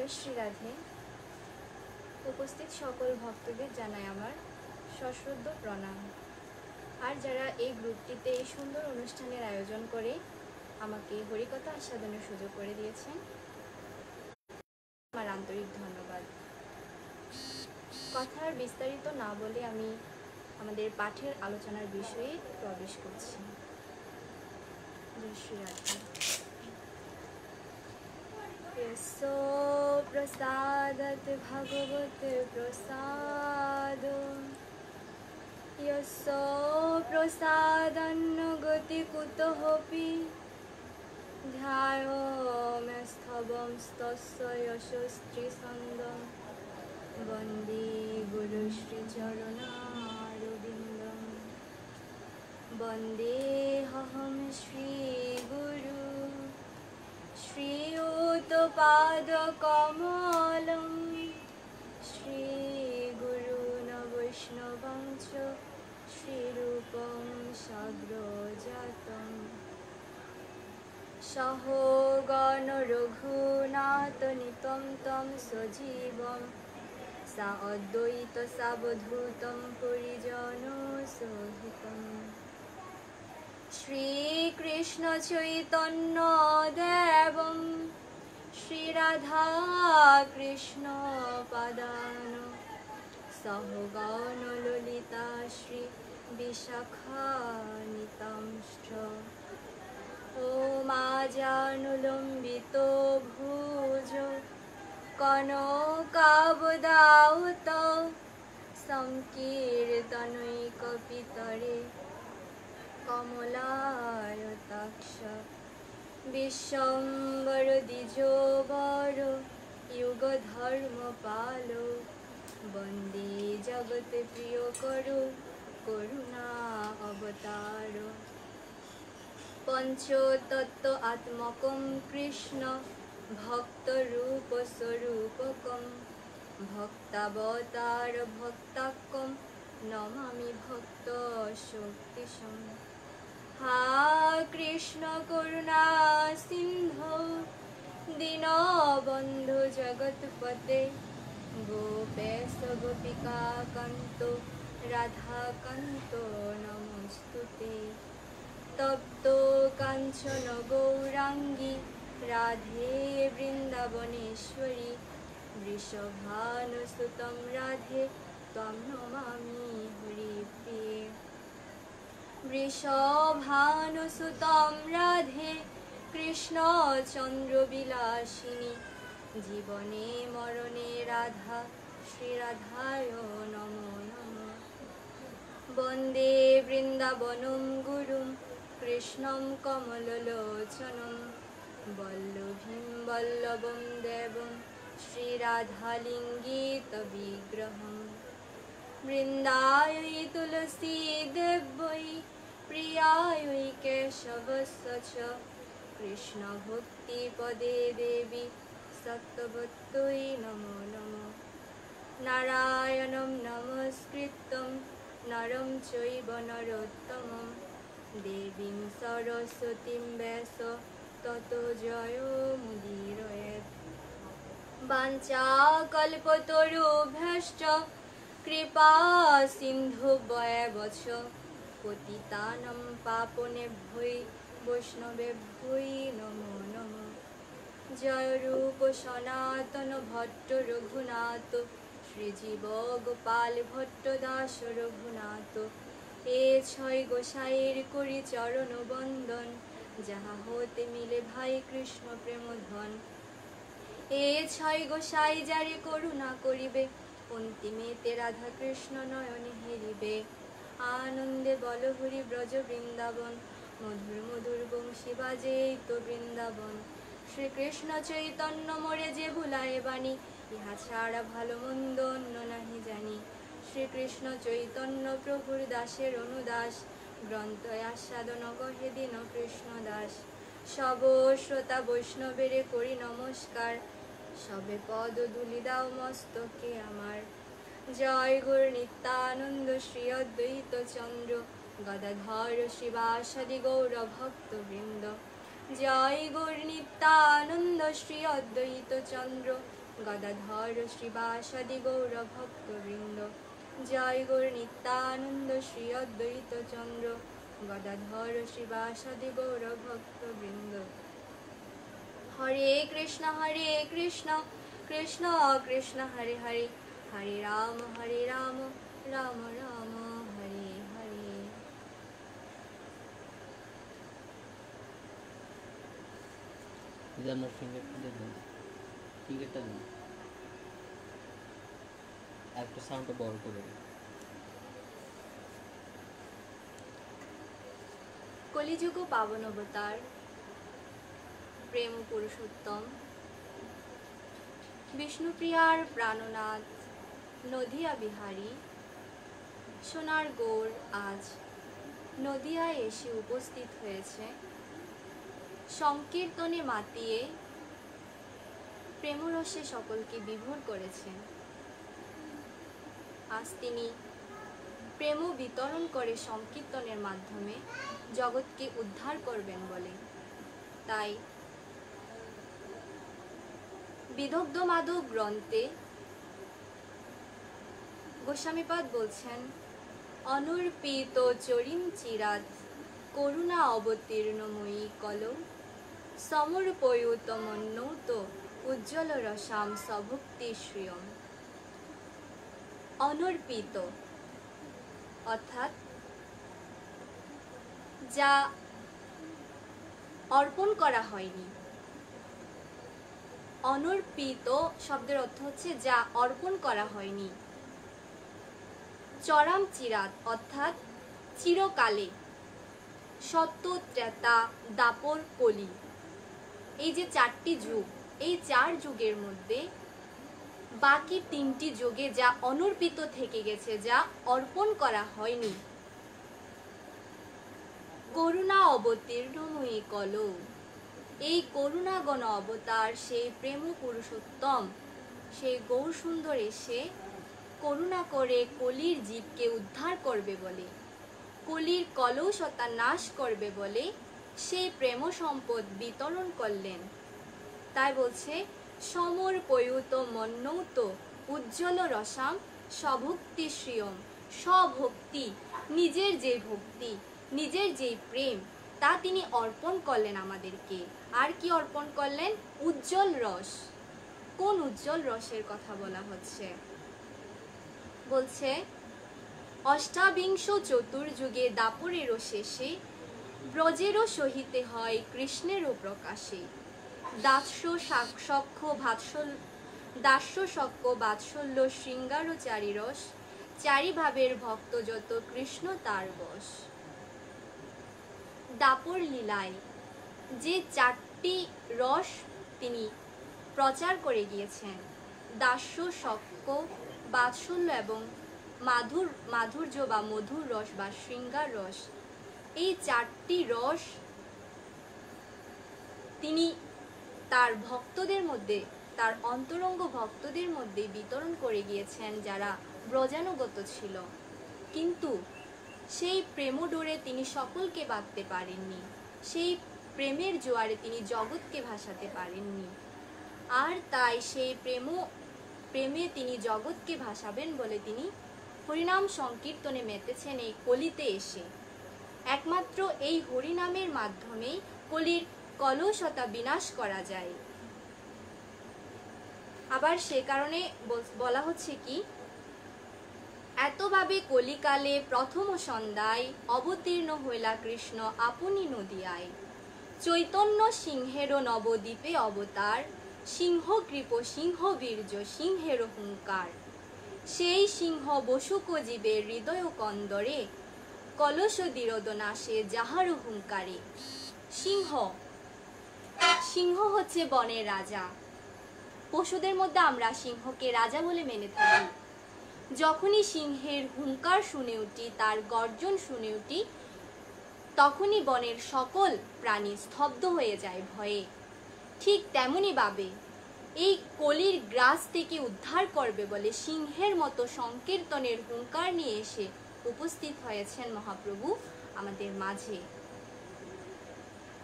জয় শ্রী রাধে। উপস্থিত সকল ভক্তদের জানাই আমার সশ্রদ্ধ প্রণাম। আর যারা এই গ্রুপটিতে এই সুন্দর অনুষ্ঠানের আয়োজন করে আমাকে হরিকথা আস্বাদনের সুযোগ করে দিয়েছেন, আমার আন্তরিক ধন্যবাদ। কথার বিস্তারিত না বলে আমি আমাদের পাঠের আলোচনার বিষয়ে প্রবেশ করছি। জয় শ্রী রাধে। यस्सो प्रसादत भगवत प्रसाद, यस्सो प्रसादन्न गति कुतोऽपि, ध्यायाम्यस्तवं तस्य यशस्त्रिसन्दं, वन्दे गुरुश्रीचरणारविन्दं, वन्देऽहं श्रीगुरु श्रीयुतपादकमलं, श्रीगुरून् वैष्णवं च श्रीरूपं साग्रजातं, सहोगण रघुनाथनितं तं सजीवं, सा अद्वैत सावधूतं परिजनसहितम्। श्रीकृष्ण चैतन्य देवं श्रीराधा कृष्ण पादान् सहगण ललिता श्री विशाखान्वितांश्च, ओमाजानुलम्बितो भुजो कनकावदात संकीर्तनैकपितरे कमलायताक्ष, विश्वम्बर द्विजोवर युगधर्मपालो, वन्दे जगत्प्रियकरो करुणा अवतारो। पञ्चतत्त्व आत्मकं कृष्ण भक्तरूपस्वरूपकं, भक्तावतार भक्ताख्यं नमामि भक्तशक्तिशं। हा कृष्ण करुणा सिन्धो दीनबन्धो जगत्पते, गोपेश गोपिकान्तो राधाकान्तो नमोऽस्तुते। तप्तो काञ्चन गौराङ्गी राधे वृन्दावनेश्वरी, वृषभानुसुतं राधे त्वां नमामि हरिप्रिये। वृषभानुसुतं राधे कृष्णचन्द्रविलासिनी, जीवने मरणे राधा श्रीराधाय नमो नमः। वन्दे वृन्दावनं गुरुं कृष्णं कमललोचनं, वल्लभीं वल्लभं देवं श्रीराधालिङ्गितविग्रहम्। वृन्दायै तुलसी देव्यै प्रियायै केशवस्य च, कृष्णभक्तिपदे देवी सत्त्ववत्यै नमो नमः। नारायणं नमस्कृतं नरं चैव नरोत्तमं, देवीं सरस्वतीं व्यास ततो जयमुदीरयेत्। वाञ्छाकल्पतरुभ्यश्च कृपा सिन्धुभ्येव च, पतितानं पावनेभ्यो वैष्णवेभ्यो नमो नमः। जय रूप सनातन भट्ट रघुनाथ, श्रीजीव गोपाल भट्ट दास रघुनाथ, ए छय गोसाईर करि चरण बंदन, যাহা হতে মিলে ভাই কৃষ্ণ প্রেম ধন। এ ছয় গোসাই যারে করুণা করিবে, অন্তিমেতে রাধা কৃষ্ণ নয়নে হেরিবে। আনন্দে বল হরি ব্রজ বৃন্দাবন, মধুর মধুর বংশী বাজে তো বৃন্দাবন। শ্রীকৃষ্ণ চৈতন্য মোরে যে ভুলায় বাণী, ইহা ছাড়া ভালো মন্দ অন্য নাহি জানি। শ্রীকৃষ্ণ চৈতন্য প্রভুর দাসের অনুদাস, গ্রন্থ আস্বাদন কহে দিন কৃষ্ণ দাস। সব শ্রোতা বৈষ্ণবেরে করি নমস্কার, সবে পদ ধুলি দাও মস্তকে আমার। জয় গুরু নিত্যানন্দ শ্রী অদ্বৈত চন্দ্র, গদাধর শিবাসাদি গৌর ভক্ত বৃন্দ। জয় গৌর নিত্যানন্দ শ্রী অদ্বৈত চন্দ্র, গদাধর শ্রীবাসাদি গৌর ভক্তবৃন্দ। জয় গৌর নিত্যানন্দ শ্রী অদ্বৈত চন্দ্র। গদাধর শ্রীবাসাদি গৌর ভক্তবৃন্দ। হরে কৃষ্ণ কৃষ্ণ কৃষ্ণ হরে হরে, হরে রাম রাম রাম হরে হরে। আপনার ফিঙ্গারটা দেখুন, ফিঙ্গারটা দিন, একটু সাউন্ডটা বড় করে দিন। কলিযুগ পাবন অবতার প্রেম পুরুষোত্তম বিষ্ণুপ্রিয়ার প্রাণনাথ নদিয়া বিহারী সোনার গৌর আজ নদিয়ায় এসে উপস্থিত হয়েছে। সংকীর্তনে মাতিয়ে প্রেমরসে সকলকে বিভোর করেছেন। আজ তিনি প্রেম বিতরণ করে সংকীর্তনের মাধ্যমে জগৎকে উদ্ধার করবেন বলে। তাই বিদগ্ধ মাধব গ্রন্থে গোস্বামীপাদ বলছেন, অনর্পিত চরিম চিরাত করুণা অবতীর্ণময়ী কলম সমর্পয়ুত মন্যৌত উজ্জ্বল রসাম সভক্তি শ্রিয়ম। অনর্পিত অর্থাৎ যা অর্পণ করা হয়নি। অনর্পিত শব্দের অর্থ হচ্ছে যা অর্পণ করা হয়নি। চরম চিরাত অর্থাৎ চিরকালে, সত্য ত্রেতা দাপর কলি, এই যে 4টি যুগ, এই 4 যুগের মধ্যে বাকি 3টি যুগে যা অনর্পিত থেকে গেছে, যা অর্পণ করা হয়নি। করুণা অবতীর্ণময়ী কলো, এই করুণাগণ অবতার সেই প্রেম পুরুষোত্তম সেই গৌর সুন্দর এসে করুণা করে কলির জীবকে উদ্ধার করবে বলে, কলির কলুষতা নাশ করবে বলে সেই প্রেম সম্পদ বিতরণ করলেন। তাই বলছে, সমর্পয়ুত মন্যৌত উজ্জ্বল রসাম সভক্তি শ্রিয়ম। স্বভক্তি, নিজের যে ভক্তি, নিজের যে প্রেম, তা তিনি অর্পণ করলেন আমাদেরকে। আর কি অর্পণ করলেন? উজ্জ্বল রস। কোন উজ্জ্বল রসের কথা বলা হচ্ছে? বলছে, অষ্টাবিংশ চতুর্যুগে দাপরেরও শেষে ব্রজেরও সহিতে হয় কৃষ্ণেরও প্রকাশে। দাস্য সখ্য বাৎসল্য শৃঙ্গার ও চারিরস, চারি ভাবের ভক্ত যত কৃষ্ণ তার বশ। দাপর লীলায় যে 4টি রস তিনি প্রচার করে গিয়েছেন, দাস্য সখ্য বাৎসল্য এবং মাধুর্য বা মধুর রস বা শৃঙ্গার রস, এই 4টি রস তিনি তার ভক্তদের মধ্যে, তার অন্তরঙ্গ ভক্তদের মধ্যে বিতরণ করে গিয়েছেন যারা ব্রজানুগত ছিল। কিন্তু সেই প্রেমডোরে তিনি সকলকে বাঁধতে পারেননি, সেই প্রেমের জোয়ারে তিনি জগৎকে ভাসাতে পারেননি। আর তাই সেই প্রেমে তিনি জগৎকে ভাসাবেন বলে তিনি হরিনাম সংকীর্তনে মেতেছেন এই কলিতে এসে। একমাত্র এই হরিনামের মাধ্যমেই কলির কলুষতা বিনাশ করা যায়। আবার সে কারণে বলা হচ্ছে কি, এতভাবে কলিকালে প্রথম সন্ধ্যায় অবতীর্ণ হইলা কৃষ্ণ আপনি নদিয়ায়। চৈতন্য সিংহেরও নবদ্বীপে অবতার, সিংহ কৃপ সিংহ বীর্য সিংহের হুঙ্কার। সেই সিংহ বসুক জীবের হৃদয় কন্দরে, কলস দীরদ নাশে যাহার হুঙ্কারে। সিংহ হচ্ছে বনের রাজা। পশুদের মধ্যে আমরা সিংহকে রাজা বলে মেনে থাকি। যখনই সিংহের হুঙ্কার শুনে উঠি, তার গর্জন শুনে উঠি, তখনই বনের সকল প্রাণী স্তব্ধ হয়ে যায় ভয়ে। ঠিক তেমনি ভাবে এই কলির গ্রাস থেকে উদ্ধার করবে বলে সিংহের মতো সংকীর্তনের হুঙ্কার নিয়ে এসে উপস্থিত হয়েছেন মহাপ্রভু আমাদের মাঝে।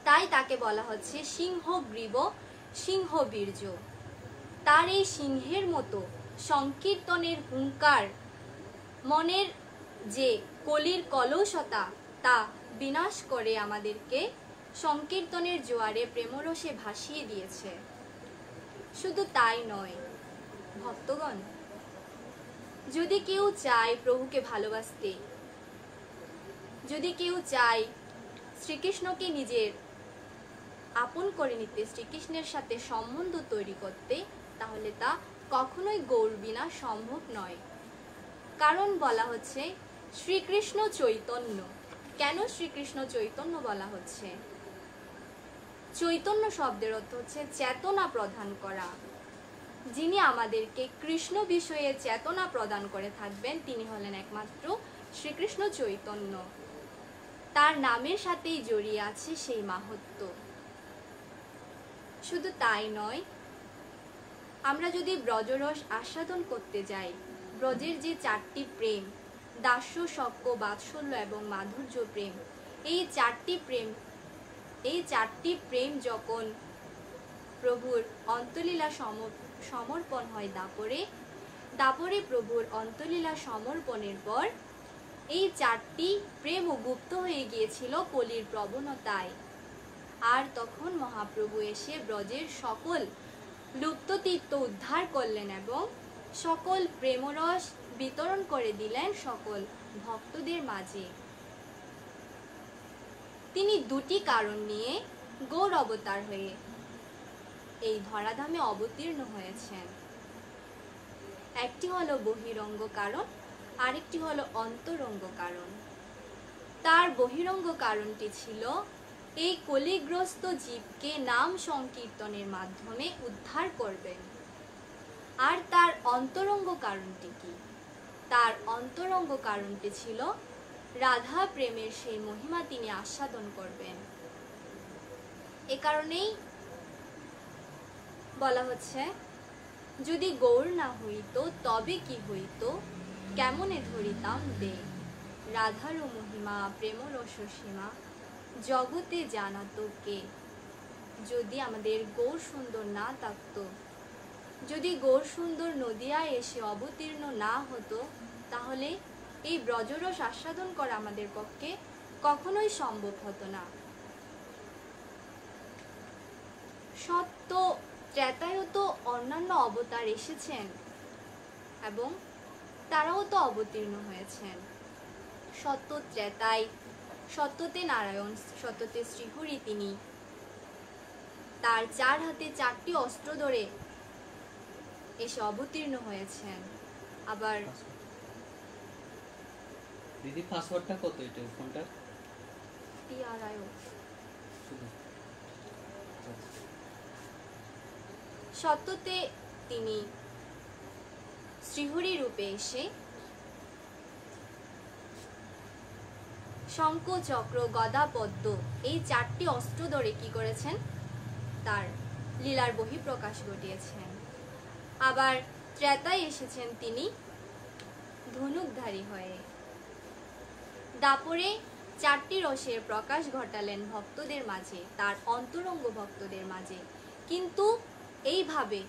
তাই তাকে বলা হচ্ছে সিংহ গ্রীব সিংহ বীর্য। তার এই সিংহের মতো সংকীর্তনের হুঙ্কার মনের যে কলির কলুষতা তা বিনাশ করে আমাদেরকে সংকীর্তনের জোয়ারে প্রেমরসে ভাসিয়ে দিয়েছে। শুধু তাই নয় ভক্তগণ, যদি কেউ চায় প্রভুকে ভালোবাসতে, যদি কেউ চায় শ্রীকৃষ্ণকে নিজের আপন করে নিতে, শ্রীকৃষ্ণের সাথে সম্বন্ধ তৈরি করতে, তাহলে তা কখনোই গৌর বিনা সম্ভব নয়। কারণ বলা হচ্ছে শ্রীকৃষ্ণ চৈতন্য। কেন শ্রীকৃষ্ণ চৈতন্য বলা হচ্ছে? চৈতন্য শব্দের অর্থ হচ্ছে চেতনা প্রদান করা। যিনি আমাদেরকে কৃষ্ণ বিষয়ে চেতনা প্রদান করে থাকবেন তিনি হলেন একমাত্র শ্রীকৃষ্ণ চৈতন্য। তার নামের সাথেই জড়িয়ে আছে সেই মাহাত্ম্য। শুধু তাই নয়, আমরা যদি ব্রজরস আস্বাদন করতে যাই, ব্রজের যে চারটি প্রেম, দাস্য, শক্য, বাৎসল্য এবং মাধুর্য প্রেম, এই চারটি প্রেম যখন প্রভুর অন্তলীলা সমর্পণ হয় দাপরে প্রভুর অন্তলীলা সমর্পণের পর এই চারটি প্রেমও গুপ্ত হয়ে গিয়েছিল কলির প্রবণতায়। আর তখন মহাপ্রভু এসে ব্রজের সকল লুপ্ত তীর্থ উদ্ধার করলেন এবং সকল প্রেমরস বিতরণ করে দিলেন সকল ভক্তদের মাঝে। তিনি দুটি কারণ নিয়ে গৌর অবতার হয়ে এই ধরাধামে অবতীর্ণ হয়েছেন। একটি হলো বহিরঙ্গ কারণ, আরেকটি হলো অন্তরঙ্গ কারণ। তার বহিরঙ্গ কারণটি ছিল এই কলিগ্রস্ত জীবকে নাম সংকীর্তনের মাধ্যমে উদ্ধার করবেন। আর তার অন্তরঙ্গ কারণটি কি? তার অন্তরঙ্গ কারণটি ছিল রাধা প্রেমের সেই মহিমা তিনি আস্বাদন করবেন। এ কারণেই বলা হচ্ছে, যদি গৌর না হইত তবে কি হইত, কেমনে ধরিতাম দে, রাধার মহিমা প্রেম রস সীমা জগতে জানাতো কে। যদি আমাদের গৌর সুন্দর না থাকতো, যদি গৌর সুন্দর নদিয়ায় এসে অবতীর্ণ না হতো, তাহলে এই ব্রজরস আস্বাদন করা আমাদের পক্ষে কখনোই সম্ভব হতো না। সত্য ত্রেতায়ও তো অন্যান্য অবতার এসেছেন এবং তারাও তো অবতীর্ণ হয়েছেন। সত্য ত্রেতায় সত্যতে নারায়ণ, সত্যতে শ্রীহরি, তিনি তার চার হাতে চারটি অস্ত্র ধরে এসে অবতীর্ণ হয়েছেন। আবার দিদি পাসওয়ার্ডটা কত এটা ফোনটা? টিআরআইও সত্যতে তিনি শ্রীহরি রূপে এসে শঙ্খ, চক্র, গদা, পদ্ম এই চারটি অস্ত্র ধরে কি করেছেন? তার লীলার বহিঃপ্রকাশ ঘটিয়েছেন। আবার ত্রেতায় এসেছেন তিনি ধনুকধারী হয়ে। দাপরে চারটি রসের প্রকাশ ঘটালেন ভক্তদের মাঝে, তার অন্তরঙ্গ ভক্তদের মাঝে। কিন্তু এইভাবে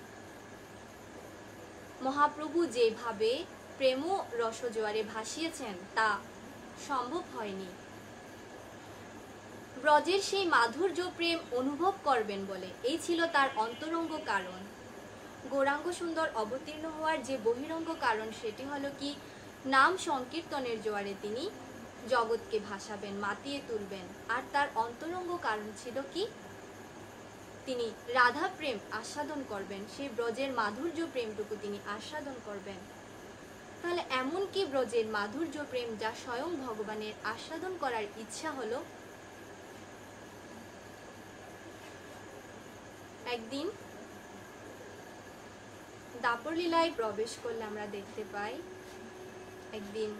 মহাপ্রভু যেভাবে প্রেম রসজোয়ারে ভাসিয়েছেন তা সম্ভব হয়নি। ব্রজের সেই মাধুর্য প্রেম অনুভব করবেন বলে এই ছিল তার অন্তরঙ্গ কারণ। গৌরাঙ্গ সুন্দর অবতীর্ণ হওয়ার যে বহিরঙ্গ কারণ, সেটি হলো কি, নাম সংকীর্তনের জোয়ারে তিনি জগৎকে ভাসাবেন, মাতিয়ে তুলবেন। আর তার অন্তরঙ্গ কারণ ছিল কি, তিনি রাধা প্রেম আস্বাদন করবেন, সেই ব্রজের মাধুর্য প্রেমটুকু তিনি আস্বাদন করবেন। তাহলে এমন কি ব্রজের মাধুর্য প্রেম যা স্বয়ং ভগবানের আস্বাদন করার ইচ্ছা হলো। একদিন দাপর লীলায় প্রবেশ করলে আমরা দেখতে পাই, একদিন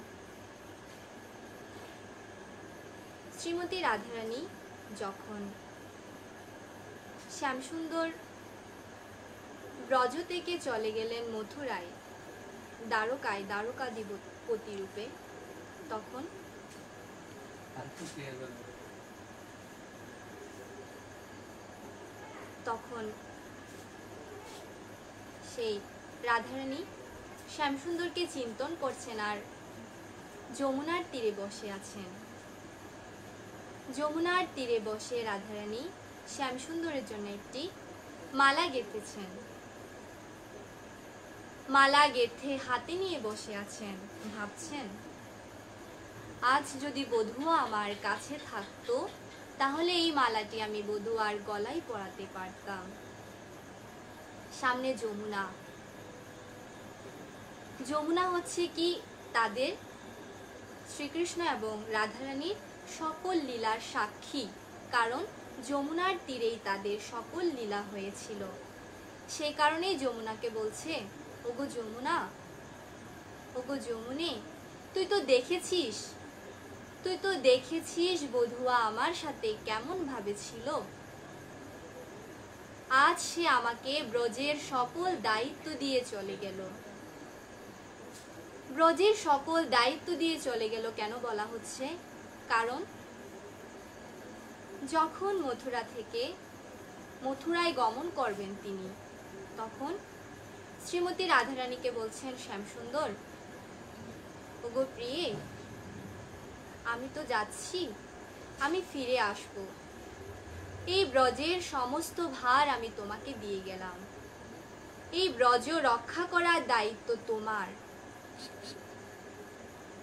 শ্রীমতী রাধারানী যখন শ্যামসুন্দর ব্রজ থেকে চলে গেলেন মথুরায় দ্বারকাধিপতি রূপে, তখন সেই রাধারানী শ্যামসুন্দরকে চিন্তন করছেন আর যমুনার তীরে বসে আছেন। যমুনার তীরে বসে রাধারানী শ্যামসুন্দরের জন্য একটি মালা গেঁথেছেন। মালা গেঁথে হাতে নিয়ে বসে আছেন, ভাবছেন আজ যদি বধূয়া আমার কাছে থাকতো তাহলে এই মালাটি আমি বধূয়ার গলায় পরাতে পারতাম। সামনে যমুনা। যমুনা হচ্ছে কি তাদের শ্রীকৃষ্ণ এবং রাধারানীর সকল লীলার সাক্ষী, কারণ যমুনার তীরেই তাদের সকল লীলা হয়েছিল। সেই কারণেই যমুনাকে বলছে, ওগো যমুনা, ওগো যমুনে, তুই তো দেখেছিস বধূয়া আমার সাথে কেমন ভাবে ছিল। আজ সে আমাকে ব্রজের সকল দায়িত্ব দিয়ে চলে গেল। ব্রজের সকল দায়িত্ব দিয়ে চলে গেল কেন বলা হচ্ছে? কারণ যখন মথুরা থেকে মথুরায় গমন করবেন তিনি, তখন শ্রীমতী রাধারানীকে বলছেন, শ্যামসুন্দর, ওগো প্রিয়ে, আমি তো যাচ্ছি, আমি ফিরে আসব। এই ব্রজের সমস্ত ভার আমি তোমাকে দিয়ে গেলাম। এই ব্রজ রক্ষা করার দায়িত্ব তোমার।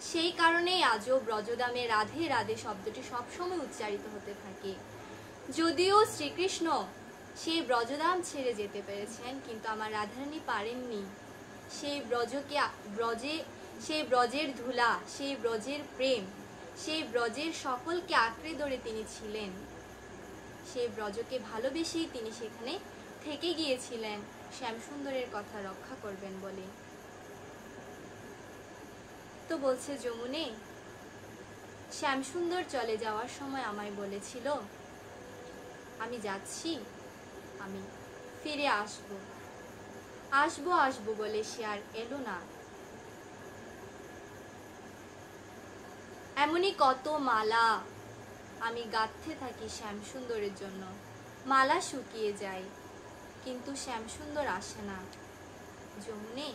সেই কারণেই আজও ব্রজদামে রাধে রাধে শব্দটি সবসময় উচ্চারিত হতে থাকে। যদিও শ্রীকৃষ্ণ সেই ব্রজদাম ছেড়ে যেতে পেরেছেন, কিন্তু আমার রাধারানী পারেননি। সেই ব্রজের ধুলা, সেই ব্রজের প্রেম, সেই ব্রজের সকলকে আঁকড়ে ধরে তিনি ছিলেন। সেই ব্রজকে ভালোবেসেই তিনি সেখানে থেকে গিয়েছিলেন শ্যামসুন্দরের কথা রক্ষা করবেন বলে। তো বলছে যমুনে, শ্যামসুন্দর চলে যাওয়ার সময় আমায় বলেছিল, আমি যাচ্ছি, আমি ফিরে আসবো আসবো বলে সে আর এলো না। এমনই কত মালা আমি গাঁথতে থাকি শ্যামসুন্দরের জন্য। মালা শুকিয়ে যায়, কিন্তু শ্যামসুন্দর আসে না। যমুনে,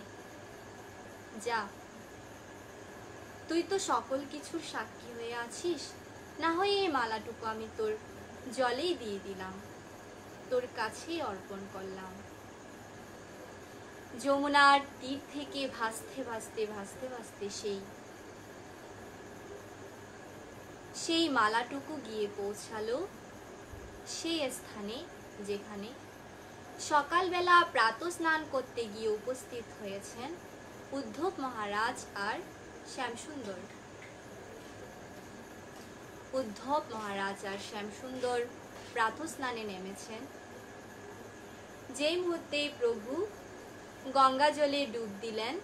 যা, তুই তো সকল কিছুর সাক্ষী হয়ে আছিস, না হয় এই মালাটুকু আমি তোর জলেই দিয়ে দিলাম, তোর কাছেই অর্পণ করলাম। যমুনার তীর থেকে ভাসতে ভাসতে ভাসতে ভাসতে সেই মালাটুকু গিয়ে পৌঁছালো সেই স্থানে যেখানে সকালবেলা প্রাতঃ স্নান করতে গিয়ে উপস্থিত হয়েছেন উদ্ধব মহারাজ আর শ্যামসুন্দর। উদ্ধব মহারাজ আর শ্যামসুন্দর প্রাতঃ স্নানে নেমেছেন। যেই মুহূর্তে প্রভু গঙ্গা জলে ডুব দিলেন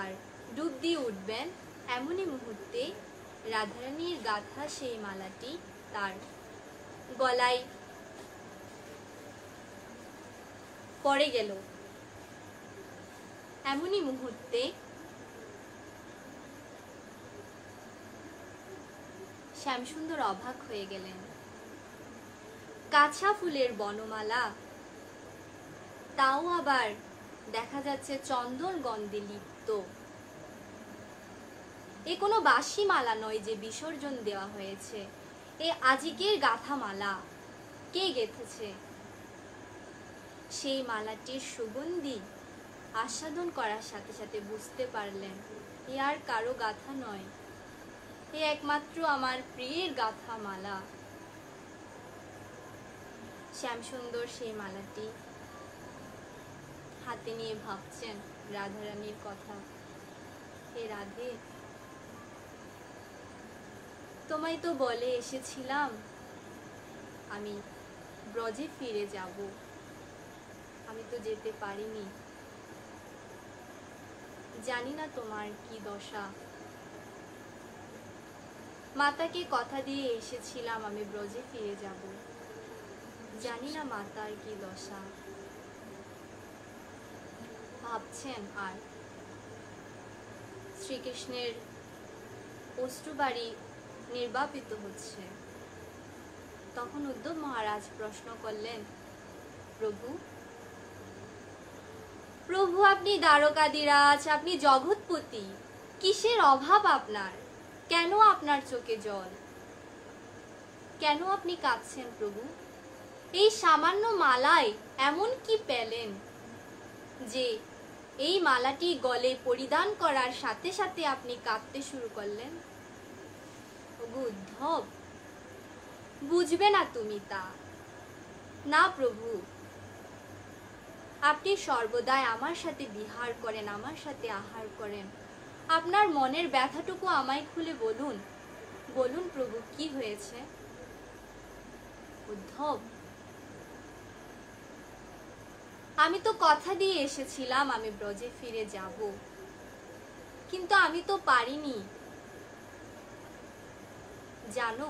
আর ডুব দিয়ে উঠবেন, এমনই মুহূর্তে রাধারানীর গাঁথা সেই মালাটি তার গলায় পড়ে গেল। এমনই মুহূর্তে শ্যামসুন্দর অবাক হয়ে গেলেন। কাঁচা ফুলের বনমালা, তাও আবার দেখা যাচ্ছে চন্দন গন্ধে লিপ্ত। এ কোনো বাসি মালা নয় যে বিসর্জন দেওয়া হয়েছে, এ আজিকের গাঁথা মালা। কে গেঁথেছে? সেই মালাটির সুগন্ধি আস্বাদন করার সাথে সাথে বুঝতে পারলেন এ আর কারো গাঁথা নয়, এ একমাত্র আমার প্রিয়ের গাঁথা মালা। শ্যামসুন্দর সেই মালাটি হাতে নিয়ে ভাবছেন রাধারানীর কথা। হে রাধে, তোমায় তো বলে এসেছিলাম আমি ব্রজে ফিরে যাব, আমি তো যেতে পারিনি। জানি না তোমার কি দশা। মাতাকে কথা দিয়ে এসেছিলাম আমি ব্রজে ফিরে যাব, জানি না মাতার কি দশা। ভাবছেন আর শ্রীকৃষ্ণের অশ্রুবাড়ি নির্বাপিত হচ্ছে। তখন উদ্ধব মহারাজ প্রশ্ন করলেন, প্রভু প্রভু আপনি দ্বারকাধীরাজ, আপনি জগৎপতি, কিসের অভাব আপনার? কেন আপনার চোখে জল? কেন আপনি কাঁদছেন প্রভু? এই সামান্য মালায় এমন কি পেলেন যে এই মালাটি গলে পরিধান করার সাথে সাথে আপনি কাঁদতে শুরু করলেন? ওগো উদ্ধব, বুঝবে না তুমি তা? না প্রভু, আপনি সর্বদাই আমার সাথে বিহার করেন, আমার সাথে আহার করেন। আপনার মনের ব্যথাটুকু আমায় খুলে বলুন। বলুন প্রভু, কি হয়েছে? উদ্ধব, আমি তো কথা দিয়ে এসেছিলাম আমি ব্রজে ফিরে যাব, কিন্তু আমি তো পারিনি। জানো,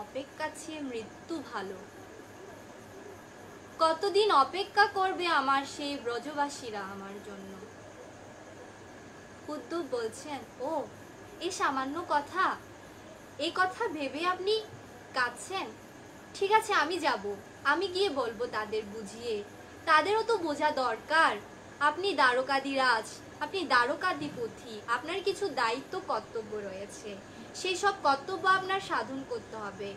অপেক্ষা চেয়ে মৃত্যু ভালো। কতদিন অপেক্ষা করবে আমার সেই ব্রজবাসীরা আমার জন্য? উদ্ধব বলছেন, ও এই সামান্য কথা, এই কথা ভেবে আপনি কাঁদছেন? ঠিক আছে, আমি যাব, আমি গিয়ে বলবো তাদের বুঝিয়ে। তাদেরও তো বোঝা দরকার আপনি দ্বারকাধীরাজ, আপনি দ্বারকাধিপতি, আপনার কিছু দায়িত্ব কর্তব্য রয়েছে, সেই সব কর্তব্য আপনার সাধন করতে হবে।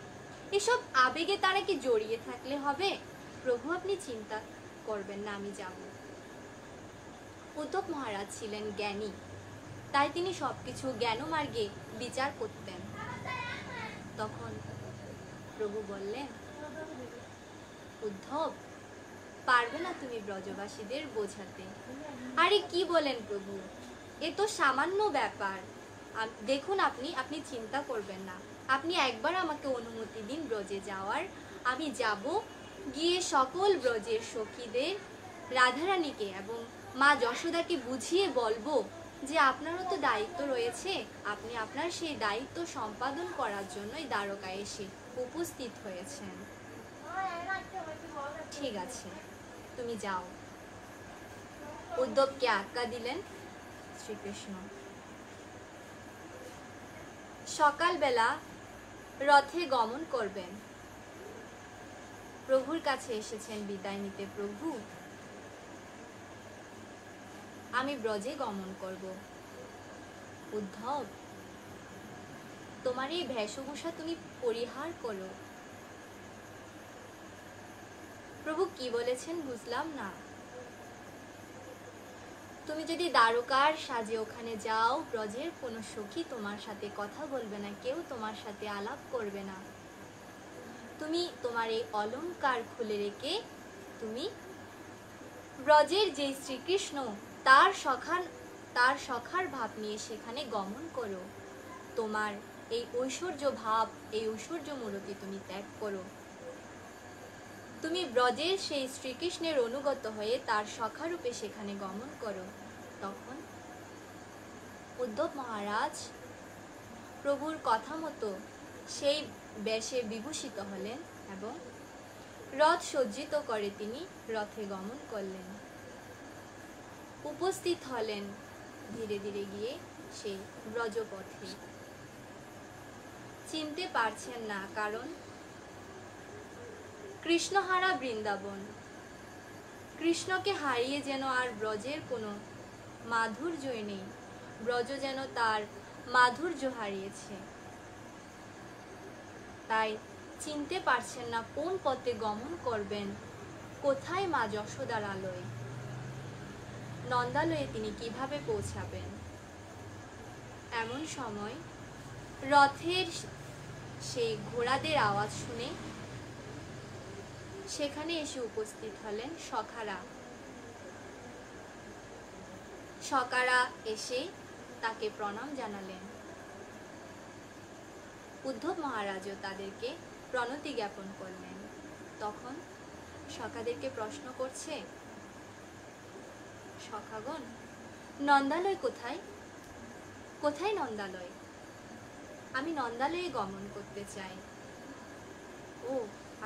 এসব আবেগে তারা কি জড়িয়ে থাকলে হবে? প্রভু আপনি চিন্তা করবেন না, আমি যাব। উদ্ধব মহারাজ ছিলেন জ্ঞানী, তাই তিনি সবকিছু জ্ঞানমার্গে বিচার করতেন। তখন প্রভু বললেন, উদ্ধব, পারবে না তুমি ব্রজবাসীদের বোঝাতে? আরে কি বলেন প্রভু, এ তো সামান্য ব্যাপার। দেখুন, আপনি চিন্তা করবেন না, আপনি একবার আমাকে অনুমতি দিন ব্রজে যাওয়ার। আমি যাব, গিয়ে সকল ব্রজের সখীদের, রাধারানীকে এবং মা যশোদাকে বুঝিয়ে বলবো যে আপনারও তো দায়িত্ব রয়েছে, আপনি আপনার সেই দায়িত্ব সম্পাদন করার জন্যই দ্বারকায় এসে উপস্থিত হয়েছেন। ঠিক আছে, তুমি যাও। উদ্ধবকে আজ্ঞা দিলেন শ্রীকৃষ্ণ। সকালবেলা রথে গমন করবেন। প্রভুর কাছে এসেছেন বিদায় নিতে। প্রভু, আমি ব্রজে গমন করব। উদ্ধব, তোমার এই বেশভূষা তুমি পরিহার করো। প্রভু কি বলেছেন বুঝলাম না। তুমি যদি দ্বারকার সাজে ওখানে যাও, ব্রজের কোনো সখী তোমার সাথে কথা বলবে না, কেউ তোমার সাথে আলাপ করবে না। তুমি তোমার এই অলংকার খুলে রেখে তুমি ব্রজের যে শ্রীকৃষ্ণ তার সখার ভাব নিয়ে সেখানে গমন করো। তোমার এই ঐশ্বর্য ভাব, এই ঐশ্বর্য মূরতি তুমি ত্যাগ করো। তুমি ব্রজের সেই শ্রীকৃষ্ণের অনুগত হয়ে তার সখারূপে সেখানে গমন করো। তখন উদ্ধব মহারাজ প্রভুর কথা মতো সেই বেশে বিভূষিত হলেন এবং রথ সজ্জিত করে তিনি রথে গমন করলেন। উপস্থিত হলেন ধীরে ধীরে গিয়ে সেই ব্রজপথে। চিনতে পারছেন না, কারণ কৃষ্ণহারা বৃন্দাবন। কৃষ্ণকে হারিয়ে যেন আর ব্রজের কোনো মাধুর্যই নেই, ব্রজ যেন তার মাধুর্য হারিয়েছে। তাই চিনতে পারছেন না কোন পথে গমন করবেন, কোথায় মা যশোদার আলয়, নন্দালয়ে তিনি কিভাবে পৌঁছাবেন। এমন সময় রথের সেই ঘোড়াদের আওয়াজ শুনে সেখানে এসে উপস্থিত হলেন সখারা। সখারা এসে তাকে প্রণাম জানালেন। উদ্ধব মহারাজও তাদেরকে প্রণতি জ্ঞাপন করলেন। তখন সখাদেরকে প্রশ্ন করছে, সখাগণ, নন্দালয় কোথায়? কোথায় নন্দালয়? আমি নন্দালয়ে গমন করতে চাই। ও,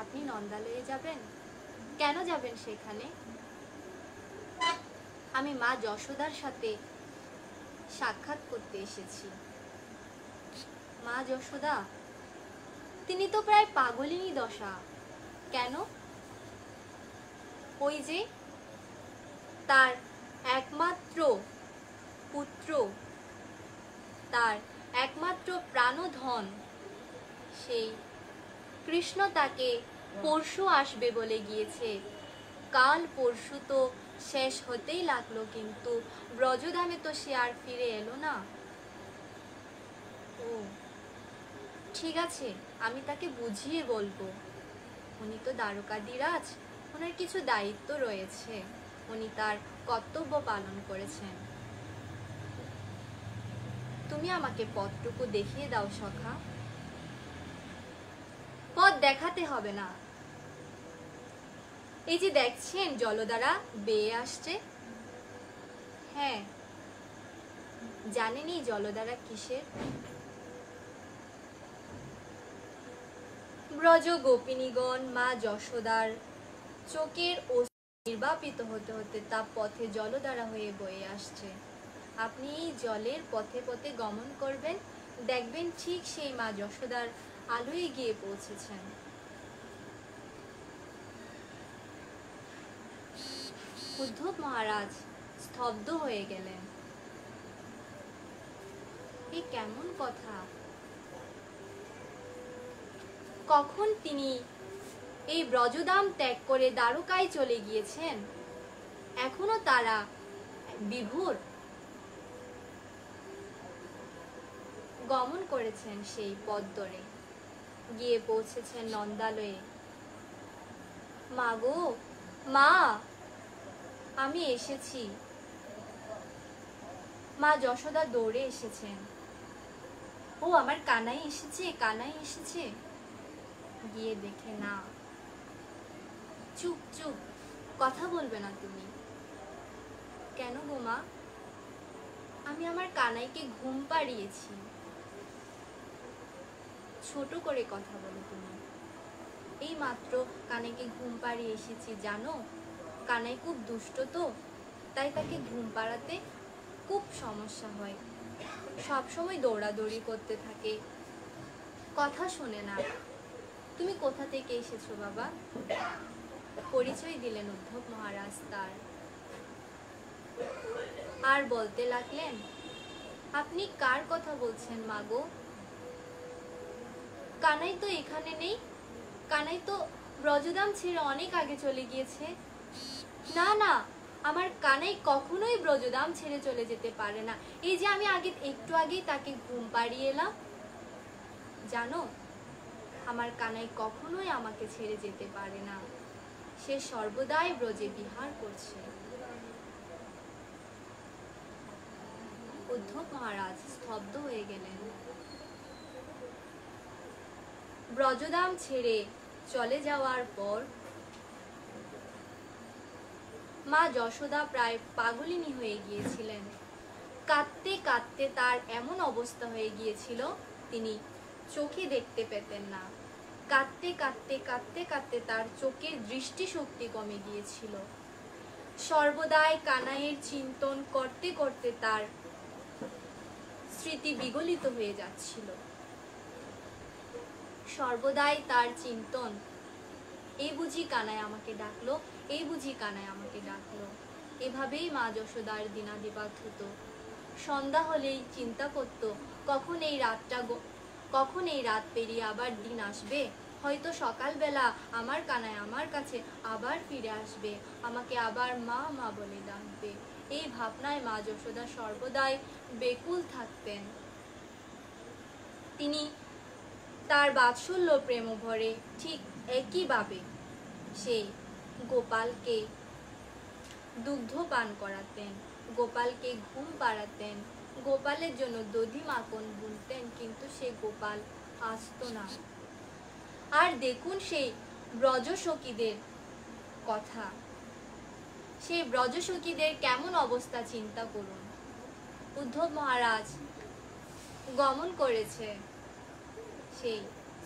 আপনি নন্দালয়ে যাবেন? কেন যাবেন সেখানে? আমি মা যশোদার সাথে সাক্ষাৎ করতে এসেছি। মা যশোদা, তিনি তো প্রায় পাগলিনী দশা। কেন? ওই যে তার একমাত্র পুত্র, তার একমাত্র প্রাণধন সেই কৃষ্ণ তাকে পরশু আসবে বলে গিয়েছে। কাল পরশু তো শেষ হতেই লাগলো, কিন্তু ব্রজধামে তো সে আর ফিরে এলো না। ও ঠিক আছে, আমি তাকে বুঝিয়ে বলবো। উনি তো দ্বারকাধীরাজ, ওনার কিছু দায়িত্ব রয়েছে, উনি তার কর্তব্য পালন করেছেন। তুমি আমাকে পথটুকু দেখিয়ে দাও সখা। পথ দেখাতে হবে না, এই যে দেখছেন জলধারা বেয়ে আসছে। হ্যাঁ, জানেন এই জলধারা কিসের? ব্রজ গোপিনীগণ মা যশোদার চোখের নির্বাপিত হতে হতে তা পথে জলধারা হয়ে বয়ে আসছে। আপনি এই জলের পথে পথে গমন করবেন, দেখবেন ঠিক সেই মা যশোদার আলোয় গিয়ে পৌঁছেছেন। উদ্ধব মহারাজ স্তব্ধ হয়ে গেলেন। এ কেমন কথা? কখন তিনি এই ব্রজধাম ত্যাগ করে দ্বারকায় চলে গিয়েছেন, এখনো তারা বিভোর গমন করেছেন সেই পথ ধরে, গিয়ে পৌঁছেছেন নন্দালয়ে। মা গো মা, আমি এসেছি। মা যশোদা দৌড়ে এসেছেন। ও আমার কানাই এসেছে, কানাই এসেছে। গিয়ে দেখে না। চুপ চুপ, কথা বলবে না তুমি। কেন গো মা? আমি আমার কানাইকে ঘুম পাড়িয়েছি। ছোট করে কথা বলো তুমি। এই মাত্র কানাইকে ঘুম পাড়িয়ে এসেছি, জানো কানাই খুব দুষ্ট, তো তাই তাকে ঘুম পাড়াতে খুব সমস্যা হয়। সব সময় দৌড়াদৌড়ি করতে থাকে, কথা শোনে না। তুমি কোথা থেকে এসেছো বাবা? পরিচয় দিলেন উদ্ধব মহারাজ তার। আর বলতে লাগলেন, আপনি কার কথা বলছেন মা গো? কানাই তো এখানে নেই, কানাই তো ব্রজধাম ছেড়ে অনেক আগে চলে গিয়েছে। না না, আমার কানাই কখনোই ব্রজধাম ছেড়ে চলে যেতে পারে না। এই যে আমি একটু আগেই তাকে ঘুম পাড়িয়ে এলাম। জানো, আমার কানাই কখনোই আমাকে ছেড়ে যেতে পারে না, সে সর্বদাই ব্রজে বিহার করছে। উদ্ধব মহারাজ স্তব্ধ হয়ে গেলেন। ব্রজধাম ছেড়ে চলে যাওয়ার পর মা যশোদা প্রায় পাগলিনী হয়ে গিয়েছিলেন। কাঁদতে কাঁদতে তার এমন অবস্থা হয়ে গিয়েছিল, তিনি চোখে দেখতে পেতেন না। কাঁদতে কাঁদতে কাঁদতে কাঁদতে তার চোখের দৃষ্টিশক্তি কমে গিয়েছিল। সর্বদাই কানাইয়ের চিন্তন করতে করতে তার স্মৃতি বিগলিত হয়ে যাচ্ছিল। সর্বদাই তার চিন্তন, এই বুঝি কানাই আমাকে ডাকলো, এই বুঝি কানাই আমাকে ডাকলো। এভাবেই মা যশোদার দিনাদিপাত হতো। সন্ধ্যা হলেই চিন্তা করত, কখন এই রাত পেরিয়ে আবার দিন আসবে। হয়তো সকালবেলা আমার কানাই আমার কাছে আবার ফিরে আসবে, আমাকে আবার মা মা বলে ডাকবে। এই ভাবনায় মা যশোদা সর্বদাই বেকুল থাকতেন। তিনি তার বাৎসল্য প্রেম ভরে ঠিক একইভাবে সেই গোপালকে দুগ্ধ পান করাতেন, গোপালকে ঘুম পাড়াতেন, গোপালের জন্য দধি মাখন বুনতেন, কিন্তু সে গোপাল আসতো না। আর দেখুন সেই ব্রজসখীদের কথা, সেই ব্রজসখীদের কেমন অবস্থা চিন্তা করুন। উদ্ধব মহারাজ গমন করেছে সেই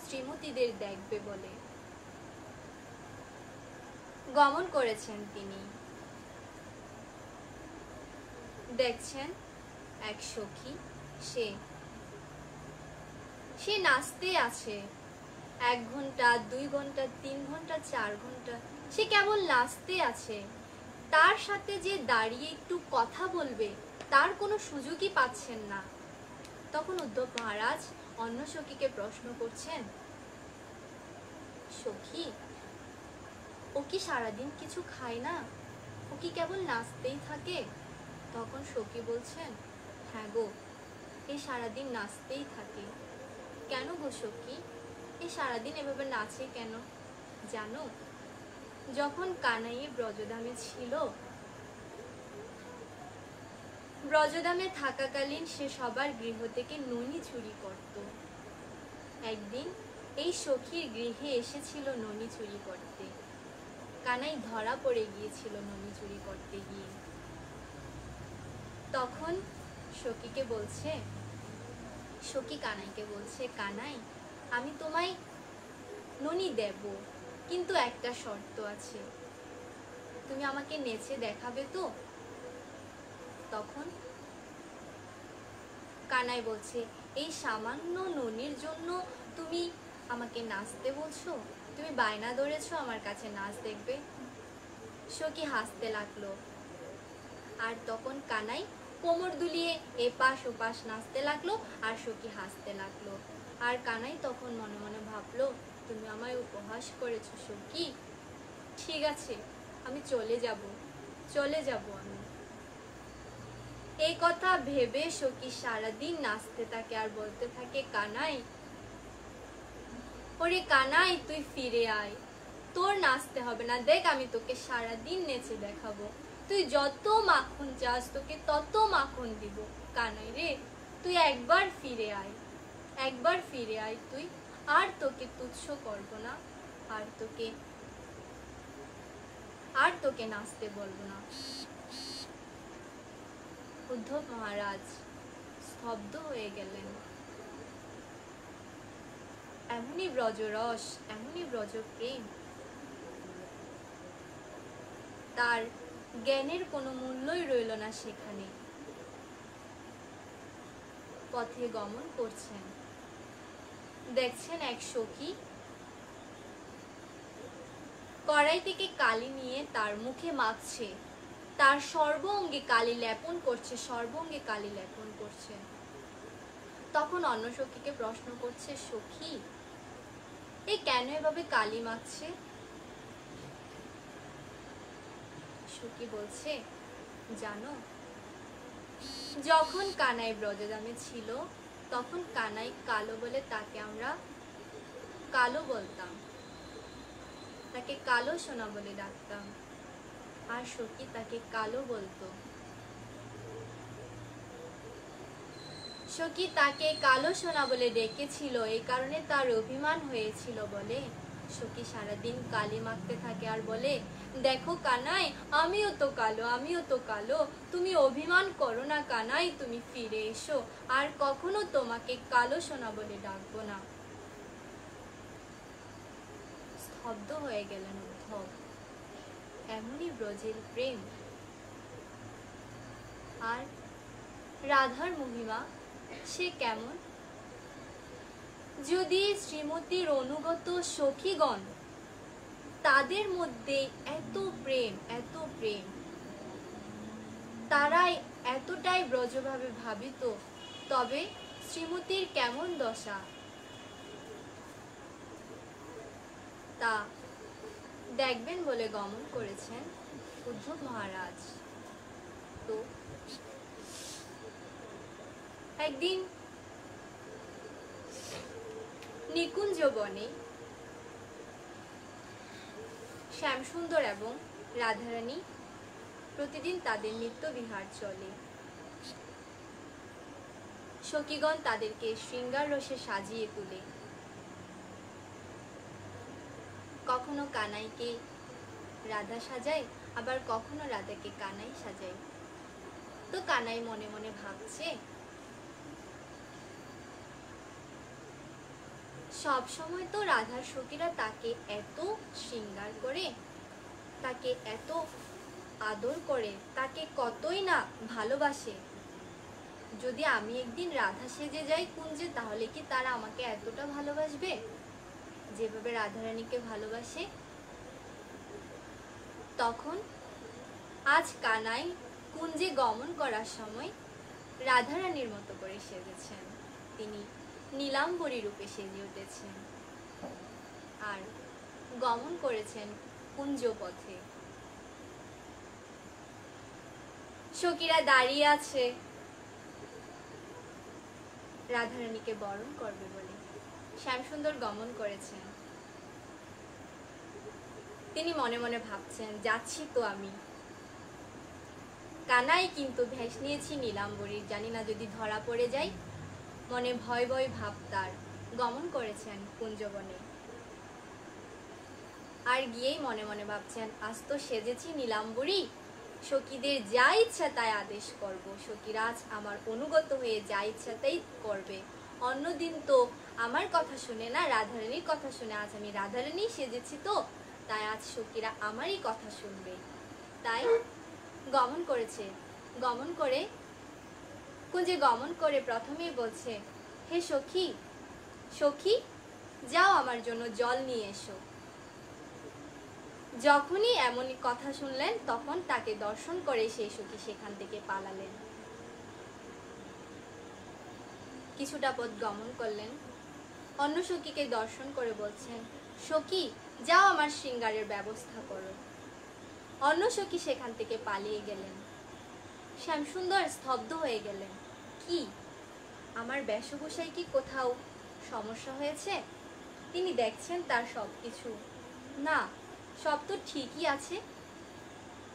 শ্রীমতীদের দেখবে বলে, গমন করেছেন তিনি। দেখছেন এক সখী, সে নাচতে আছে। 1 ঘন্টা, 2 ঘন্টা, 3 ঘন্টা, 4 ঘন্টা সে কেবল নাচতে আছে। তার সাথে যে দাঁড়িয়ে একটু কথা বলবে তার কোনো সুযোগই পাচ্ছেন না। তখন উদ্ধব মহারাজ অন্য সখীকে প্রশ্ন করছেন, সখী, ও কি সারাদিন কিছু খায় না? ও কি কেবল নাচতেই থাকে? তখন সখী বলছেন, হ্যাঁ গো, এই সারাদিন নাচতেই থাকে। কেন গো সখী, এই সারাদিন এভাবে নাচে কেন জানো? যখন কানাই ব্রজধামে ছিল, ব্রজধামে থাকাকালীন সে সবার গৃহ থেকে ননি চুরি করত। একদিন এই সখীর গৃহে এসেছিল ননি চুরি করতে। কানাই ধরা পড়ে গিয়েছিল ননি চুরি করতে গিয়ে। তখন সখীকে বলছে, সখী কানাইকে বলছে, কানাই, আমি তোমায় ননি দেব, কিন্তু একটা শর্ত আছে, তুমি আমাকে নেচে দেখাবে তো? তখন কানাই বলছে, এই সামান্য ননির জন্য তুমি আমাকে নাচতে বলছো? তুমি বায়না ধরেছো আমার কাছে নাচ দেখবে? সখী হাসতে লাগলো। আর তখন কানাই কোমর দুলিয়ে এপাশ ওপাশ নাচতে লাগলো, আর সখী হাসতে লাগলো। আর কানাই তখন মনে মনে ভাবলো, তুমি আমায় উপহাস করেছো সখী, ঠিক আছে, আমি চলে যাব আমি। এই কথা ভেবে সখী সারাদিন নাচতে থাকে আর বলতে থাকে, কানাই, ওরে কানাই, তুই ফিরে আয়, তোর নাচতে হবে না, দেখ আমি তোকে সারাদিন নেচে দেখাবো, তুই যত মাখন চাস তোকে তত মাখন দিব। কানাই রে, তুই একবার ফিরে আয়, একবার ফিরে আয় তুই, আর তোকে তুচ্ছ করব না, আর তোকে নাচতে বলবো না। উদ্ধব মহারাজ স্তব্ধ হয়ে গেলেন। এমনই ব্রজরস, এমনই ব্রজপ্রেম, তার জ্ঞানের কোনো মূল্যই রইল না সেখানে। পথে গমন করছেন, দেখছেন এক সখী কড়াই থেকে কালি নিয়ে তার মুখে মাখছে, তার সর্বাঙ্গে কালি লেপন করছে। তখন অন্য সখীকে প্রশ্ন করছে, সখী, এ কেন এভাবে কালি মাখছে? সখী বলছে, জানো, যখন কানাই ব্রজধামে ছিল তখন কানাই কালো বলে তাকে আমরা কালো বলতাম, তাকে কালো সোনা বলে ডাকতাম, আর সখী তাকে কালো বলতো। সখী তাকে কালো সোনা বলে ডেকেছিল, এই কারণে তার অভিমান হয়েছিল বলে সখী সারাদিন কালি মাখতে থাকে আর বলে, দেখো কানাই, আমিও তো কালো, তুমি অভিমান করো না কানাই, তুমি ফিরে এসো, আর কখনো তোমাকে কালো সোনা বলে ডাকবো না। স্তব্ধ হয়ে গেলেন উদ্ধব। এমনই ব্রজের প্রেম। আর রাধার মহিমা সে কেমন? যদি শ্রীমতীর অনুগত সখীগণ, তাদের মধ্যে এত প্রেম, তারাই এতটাই ব্রজভাবে ভাবিত, তবে শ্রীমতীর কেমন দশা তা দেখবেন বলে গমন করেছেন উদ্ধব মহারাজ। তো একদিন নিকুঞ্জ বনে শ্যামসুন্দর এবং রাধারানী প্রতিদিন তাদের নিত্য বিহার চলে। সখীগণ তাদেরকে শৃঙ্গার রসে সাজিয়ে তোলে। কখনো কানাইকে রাধা সাজায়, আবার কখনো রাধাকে কানাই সাজায়। তো কানাই মনে মনে ভাবছে, সব সময় তো রাধার সখীরা তাকে এত শৃঙ্গার করে, তাকে এত আদর করে, তাকে কতই না ভালোবাসে। যদি আমি একদিন রাধা সেজে যাই কুঞ্জে, তাহলে কি তারা আমাকে এতটা ভালোবাসবে যেভাবে রাধারানীকে ভালোবাসে? তখন আজ কানাই কুঞ্জে গমন করার সময় রাধারানীর মতো করে সেজেছেন। তিনি নীলাম্বরী রূপে সেজে উঠেছেন আর গমন করেছেন কুঞ্জ পথে। সখীরা দাঁড়িয়ে আছে রাধারানীকে বরণ করবে বলে। শ্যামসুন্দর গমন করেছেন। তিনি মনে মনে ভাবছেন, যাচ্ছি তো আমি, কানাই কিন্তু ভেস নিয়েছি নীলাম্বরীর, জানি না যদি ধরা পড়ে যাই। মনে ভয় ভয় ভাব তার। গমন করেছেন কুঞ্জবনে আর গিয়েই মনে মনে ভাবছেন, আজ তো সেজেছি নীলাম্বরী, সখীদের যা ইচ্ছা তাই আদেশ করব। সখীরা আজ আমার অনুগত হয়ে যা ইচ্ছা তাই করবে। অন্যদিন তো আমার কথা শুনে না, রাধারানীর কথা শুনে। আজ আমি রাধারানী সেজেছি তো, তাই আজ সখীরা আমারই কথা শুনবে। তাই গমন করেছে। গমন করে কুঞ্জে গমন করে প্রথমেই বলছে, হে সখী, সখী যাও আমার জন্য জল নিয়ে এসো। যখনই এমন কথা শুনলেন তখন তাকে দর্শন করে সেই সখী সেখান থেকে পালালেন। কিছুটা পথ গমন করলেন, অন্য সখীকে দর্শন করে বলছেন, সখী যাও আমার শৃঙ্গারের ব্যবস্থা করো। অন্য সখী সেখান থেকে পালিয়ে গেলেন। শ্যামসুন্দর স্তব্ধ হয়ে গেলেন। কি, আমার বেশভূষায় কি কোথাও সমস্যা হয়েছে? তিনি দেখছেন তার সবকিছু, না, সব তো ঠিকই আছে।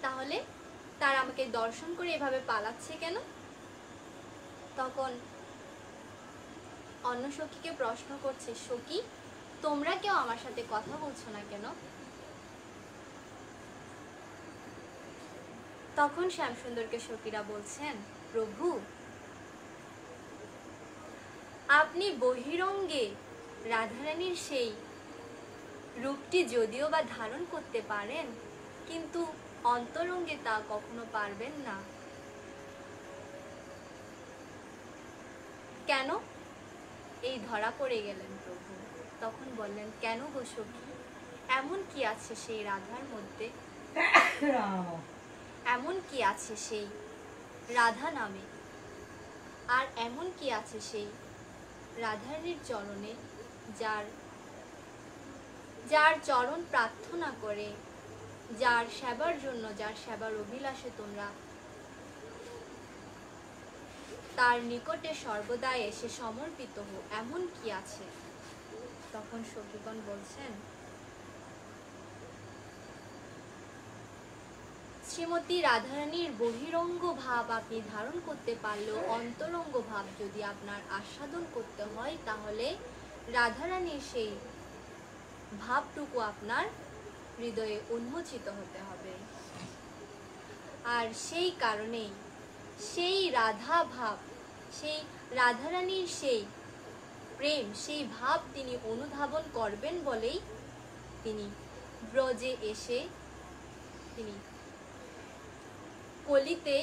তাহলে তার আমাকে দর্শন করে এভাবে পালাচ্ছে কেন? তখন অন্য সখীকে প্রশ্ন করছে, সখী তোমরা কেউ আমার সাথে কথা বলছো না কেন? তখন শ্যামসুন্দরকে সখীরা বলছেন, প্রভু আপনি বহিরঙ্গে রাধারানীর সেই রূপটি যদিও বা ধারণ করতে পারেন, কিন্তু অন্তরঙ্গে তা কখনো পারবেন না। কেন? এই ধরা পড়ে গেলেন প্রভু। তখন বললেন, কেন গো সখী, এমন কি আছে সেই রাধার মধ্যে? এমন কি আছে সেই রাধা নামে? আর এমন কি আছে সেই রাধারানীর চরণে, যার চরণ প্রার্থনা করে, যার সেবার জন্য, যার সেবার অভিলাষে তোমরা তার নিকটে সর্বদা এসে সমর্পিত হো, এমন কি আছে? তখন সখীগণ বলছেন, শ্রীমতী রাধারানীর বহিরঙ্গ ভাব আপনি ধারণ করতে পারলেও অন্তরঙ্গ ভাব যদি আপনার আস্বাদন করতে হয়, তাহলে রাধারানীর সেই ভাবটুকু আপনার হৃদয়ে উন্মোচিত হতে হবে। আর সেই কারণেই সেই রাধা ভাব, সেই রাধারানীর সেই প্রেম, সেই ভাব তিনি অনুধাবন করবেন বলেই তিনি ব্রজে এসে তিনি কলিতে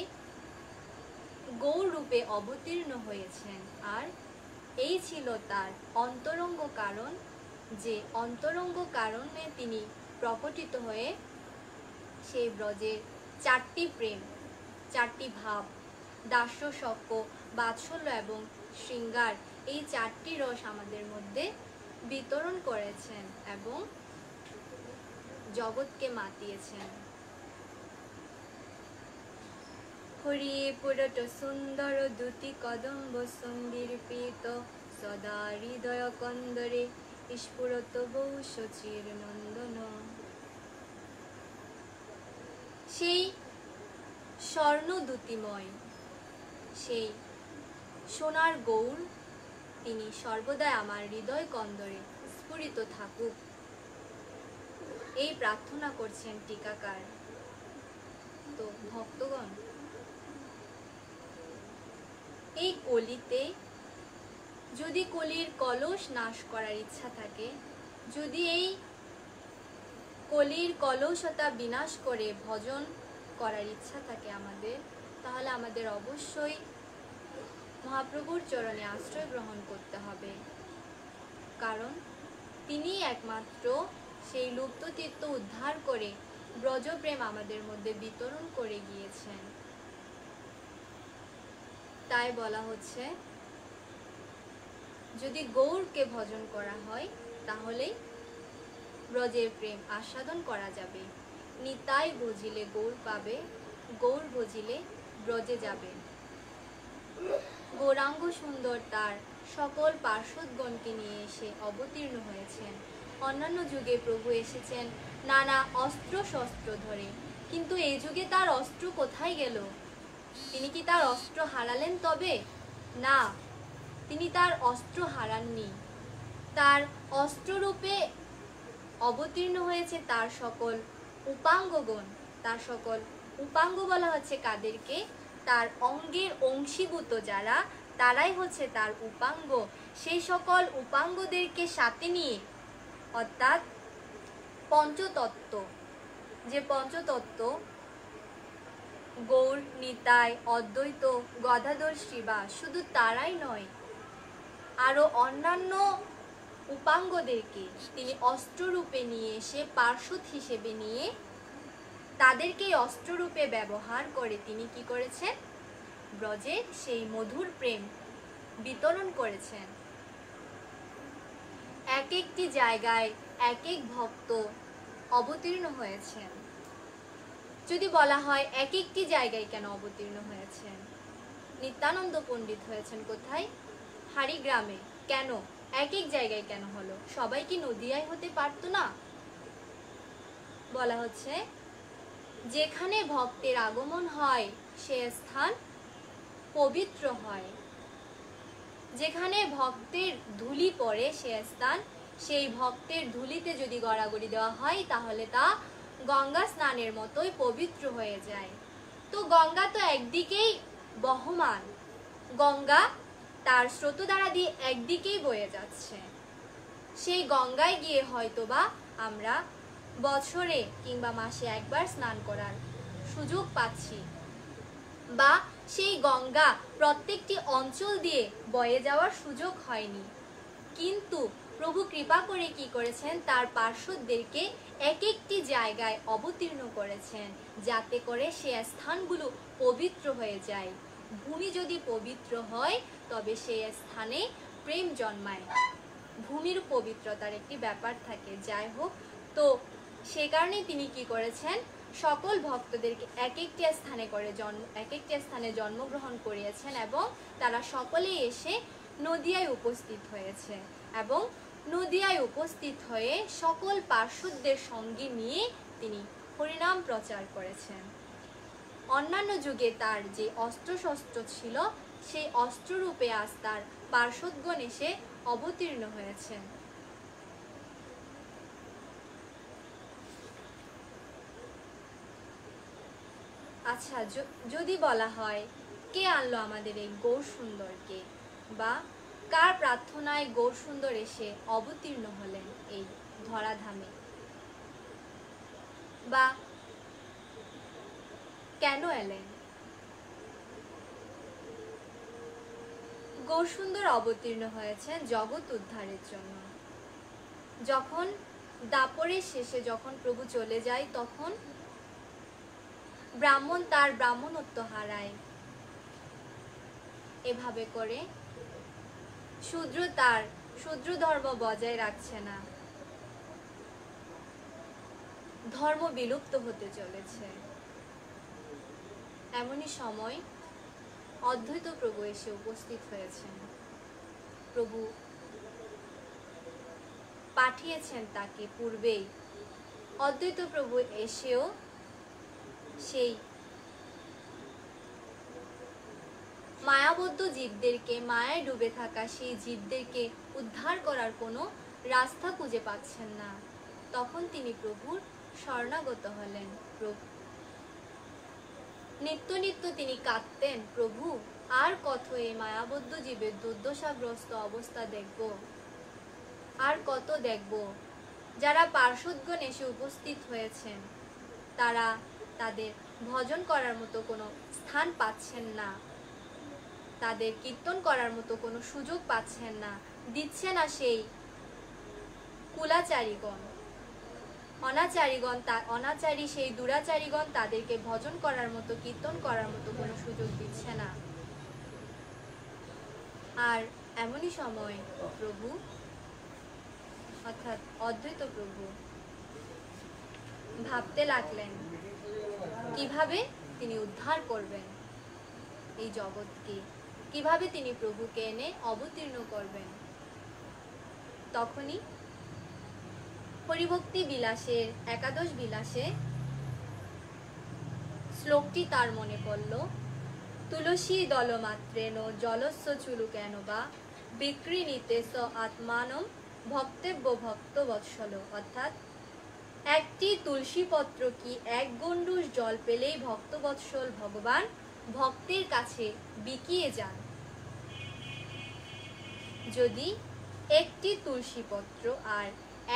গৌর রূপে অবতীর্ণ হয়েছেন। আর এই ছিল তার অন্তরঙ্গ কারণ, যে অন্তরঙ্গ কারণে তিনি প্রকটিত হয়ে সেই ব্রজের চারটি প্রেম, চারটি ভাব, দাস্য, সখ্য, বাৎসল্য এবং শৃঙ্গার, এই চারটি রস আমাদের মধ্যে বিতরণ করেছেন এবং জগৎকে মাতিয়েছেন। হরি পুরট সুন্দর দুতি কদম্ব সন্দীর্পিত সদা হৃদয় কন্দরে স্ফুরত বহু শচীর নন্দন। সেই স্বর্ণ দ্যুতিময়, সেই সোনার গৌর তিনি সর্বদাই আমার হৃদয় কন্দরে স্ফুরিত থাকুক, এই প্রার্থনা করছেন টিকাকার। তো ভক্তগণ, এই কলিতে যদি কলির কলস নাশ করার ইচ্ছা থাকে, যদি এই কলির কলসতা বিনাশ করে ভজন করার ইচ্ছা থাকে আমাদের, তাহলে আমাদের অবশ্যই মহাপ্রভুর চরণে আশ্রয় গ্রহণ করতে হবে। কারণ তিনি একমাত্র সেই লুপ্ত তীর্থ উদ্ধার করে ব্রজপ্রেম আমাদের মধ্যে বিতরণ করে গিয়েছেন। তাই বলা হচ্ছে, যদি গৌরকে ভজন করা হয় তাহলেই ব্রজের প্রেম আস্বাদন করা যাবে। নিতাই ভজিলে গৌর পাবে, গৌর ভজিলে ব্রজে যাবে। গৌরাঙ্গ সুন্দর তার সকল পার্শ্বদগণকে নিয়ে এসে অবতীর্ণ হয়েছেন। অন্যান্য যুগে প্রভু এসেছেন নানা অস্ত্র শস্ত্র ধরে, কিন্তু এই যুগে তার অস্ত্র কোথায় গেল? তিনি কি তার অস্ত্র হারালেন? তবে না, তিনি তার অস্ত্র হারাননি। তার অস্ত্ররূপে অবতীর্ণ হয়েছে তার সকল উপাঙ্গগণ। তার সকল উপাঙ্গ বলা হচ্ছে কাদেরকে? তার অঙ্গের অংশীভূত যারা, তারাই হচ্ছে তার উপাঙ্গ। সেই সকল উপাঙ্গদেরকে সাথে নিয়ে, অর্থাৎ পঞ্চতত্ত্ব, যে পঞ্চতত্ত্ব গৌর, নিতাই, অদ্বৈত, গদাধর, শ্রীবাস, শুধু তারাই নয়, আরো অন্যান্য উপাঙ্গদেরকে তিনি অস্ত্ররূপে নিয়ে এসে পার্শ্বদ হিসেবে নিয়ে তাদেরকে অস্ত্ররূপে ব্যবহার করে তিনি কি করেছেন? ব্রজে সেই মধুর প্রেম বিতরণ করেছেন। এক একটি জায়গায় এক এক ভক্ত অবতীর্ণ হয়েছেন। যদি বলা হয় এক একটি জায়গায় কেন অবতীর্ণ হয়েছেন? নিত্যানন্দ পণ্ডিত হয়েছেন কোথায়? হারিগ্রামে। কেন এক এক জায়গায় কেন হলো? সবাই কি নদিয়ায় হতে পারতো না? বলা হচ্ছে, যেখানে ভক্তের আগমন হয় সে স্থান পবিত্র হয়। যেখানে ভক্তের ধুলি পড়ে সে স্থান, সেই ভক্তের ধুলিতে যদি গড়াগড়ি দেওয়া হয় তাহলে তা গঙ্গা স্নানের মতোই পবিত্র হয়ে যায়। তো গঙ্গা তো একদিকেই বহমান, গঙ্গা তার স্রোতধারা দিয়ে একদিকেই বয়ে যাচ্ছে। সেই গঙ্গায় গিয়ে হয়তোবা আমরা বছরে কিংবা মাসে একবার স্নান করার সুযোগ পাচ্ছি, বা সেই গঙ্গা প্রত্যেকটি অঞ্চল দিয়ে বয়ে যাওয়ার সুযোগ হয়নি। কিন্তু প্রভু কৃপা করে কি করেছেন? তার পার্শ্বদেরকে এক একটি জায়গায় অবতীর্ণ করেছেন, যাতে করে সে স্থানগুলো পবিত্র হয়ে যায়। ভূমি যদি পবিত্র হয় তবে সে স্থানে প্রেম জন্মায়। ভূমির পবিত্রতার একটি ব্যাপার থাকে। যাই হোক, তো সে কারণেই তিনি কি করেছেন? সকল ভক্তদেরকে এক একটি স্থানে জন্মগ্রহণ করিয়েছেন এবং তারা সকলেই এসে নদিয়ায় উপস্থিত হয়েছে এবং নদিয়ায় উপস্থিত হয়ে সকল পার্শ্বদের সঙ্গে নিয়ে তিনি হরিনাম প্রচার করেছেন। অন্যান্য যুগে তার যে অস্ত্রশস্ত্র ছিল সেই অস্ত্ররূপে আজ তার পার্শ্বদগণ এসে অবতীর্ণ হয়েছেন। আচ্ছা, যদি বলা হয় কে আনলো আমাদের এই গৌর সুন্দরকে, বা কার প্রার্থনায় গৌর সুন্দর এসে অবতীর্ণ হলেন এই ধরাধামে, বা কেন এলেন? গৌর সুন্দর অবতীর্ণ হয়েছেন জগৎ উদ্ধারের জন্য। যখন দাপরের শেষে যখন প্রভু চলে যায়, তখন ব্রাহ্মণ তার ব্রাহ্মণত্ব হারায়। এভাবে করে শূদ্র তার শূদ্র ধর্ম বজায় রাখছে না, ধর্ম বিলুপ্ত হতে চলেছে। এমনই সময় অদ্বৈত প্রভু এসে উপস্থিত হয়েছেন। প্রভু পাঠিয়েছেন তাকে পূর্বেই। অদ্বৈত প্রভু এসেও সেই মায়াবদ্ধ জীবদেরকে, মায়ায় ডুবে থাকা সেই জীবদেরকে উদ্ধার করার কোনো রাস্তা খুঁজে পাচ্ছেন না। তখন তিনি প্রভুর শরণাগত হলেন। প্রভু নিত্য নিত্য তিনি কাঁদতেন, প্রভু আর কত এই মায়াবদ্ধ জীবের দুর্দশাগ্রস্ত অবস্থা দেখব, আর কত দেখব। যারা পার্শ্বদগণ এসে উপস্থিত হয়েছেন তারা তাদের ভজন করার মতো কোনো স্থান পাচ্ছেন না, তাদের কীর্তন করার মতো কোনো সুযোগ পাচ্ছেন না, দিচ্ছে না সেই কুলাচারীগণ। অনাচারী সেই দুরাচারীগণ তাদেরকে ভজন করার মতো, কীর্তন করার মতো কোনো সুযোগ দিচ্ছে না। আর এমনই সময় প্রভু অর্থাৎ অদ্বৈত প্রভু ভাবতে লাগলেন কিভাবে তিনি উদ্ধার করবেন এই জগৎকে, কিভাবে তিনি প্রভুকে এনে অবতীর্ণ করবেন। তখনই হরিভক্তি বিলাসের একাদশ বিলাসে শ্লোকটি তার মনে পড়ল, তুলসী দলমাত্রেন জলস্য চুলু কেন বা বিক্রিণীতে স আত্মানম ভক্তেব্য ভক্ত বৎসল। অর্থাৎ একটি তুলসী পত্র কি এক গণ্ডূষ জল পেলেই ভক্তবৎসল ভগবান ভক্তের কাছে বিকিয়ে যান। যদি একটি তুলসী পত্র আর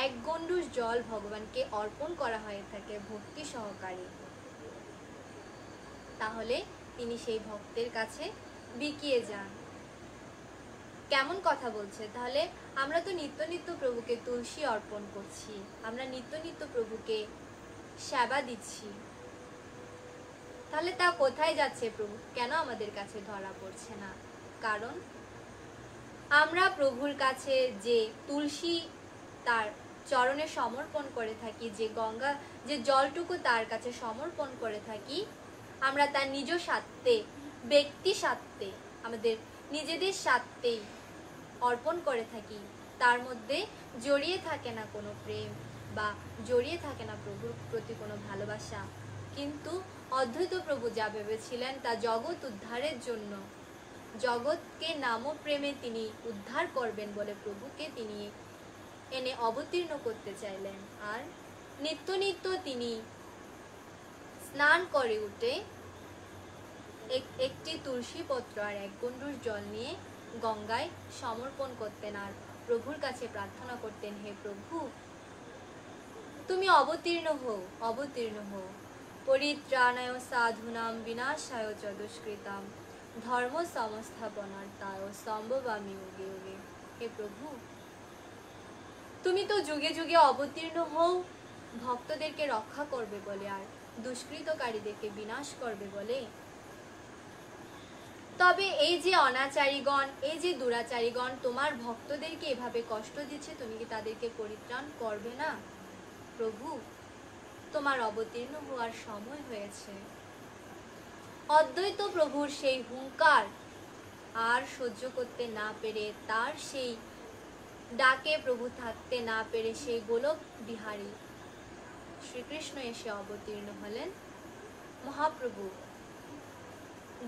এক গণ্ডূষ জল ভগবানকে অর্পণ করা হয়ে থাকে ভক্তি সহকারে, তাহলে তিনি সেই ভক্তের কাছে বিকিয়ে যান। কেমন কথা বলছে! তাহলে আমরা তো নিত্য নিত্য প্রভুকে তুলসী অর্পণ করছি, আমরা নিত্য নিত্য প্রভুকে সেবা দিচ্ছি, তাহলে তা কোথায় যাচ্ছে? প্রভু কেন আমাদের কাছে ধরা পড়ছে না? কারণ আমরা প্রভুর কাছে যে তুলসী তার চরণে সমর্পণ করে থাকি, যে গঙ্গা যে জলটুকু তার কাছে সমর্পণ করে থাকি, আমরা তার নিজ স্বার্থে, ব্যক্তি স্বার্থে, আমাদের নিজেদের স্বার্থেই অর্পণ করে থাকি। তার মধ্যে জড়িয়ে থাকে না কোনো প্রেম বা জড়িয়ে থাকে না প্রভুর প্রতি কোনো ভালোবাসা। কিন্তু অদ্বৈত প্রভু যা ভেবেছিলেন তা জগৎ উদ্ধারের জন্য, জগৎকে নাম প্রেমে তিনি উদ্ধার করবেন বলে প্রভুকে তিনি এনে অবতীর্ণ করতে চাইলেন। আর নিত্য নিত্য তিনি স্নান করে উঠে একটি তুলসী পত্র আর এক গণ্ডূষ জল নিয়ে গঙ্গায় সমর্পণ করতেন আর প্রভুর কাছে প্রার্থনা করতেন, হে প্রভু তুমি অবতীর্ণ হও, অবতীর্ণ হও। পরিত্রাণায় সাধুনাম বিনাশায় চ দুষ্কৃতাম ধর্ম সংস্থাপনার্থায় সম্ভবামি যুগে যুগে। হে প্রভু তুমি তো যুগে যুগে অবতীর্ণ হও ভক্তদেরকে রক্ষা করবে বলে আর দুষ্কৃতকারীদেরকে বিনাশ করবে বলে। তবে এই যে অনাচারীগণ, এই যে দুরাচারীগণ তোমার ভক্তদেরকে এভাবে কষ্ট দিচ্ছে, তুমি কি তাদেরকে পরিত্রাণ করবে না? প্রভু তোমার অবতীর্ণ হওয়ার সময় হয়েছে। অদ্বৈত প্রভুর সেই হুঙ্কার আর সহ্য করতে না পেরে, তার সেই ডাকে প্রভু থাকতে না পেরে, সেই গোলক বিহারী শ্রীকৃষ্ণ এসে অবতীর্ণ হলেন মহাপ্রভু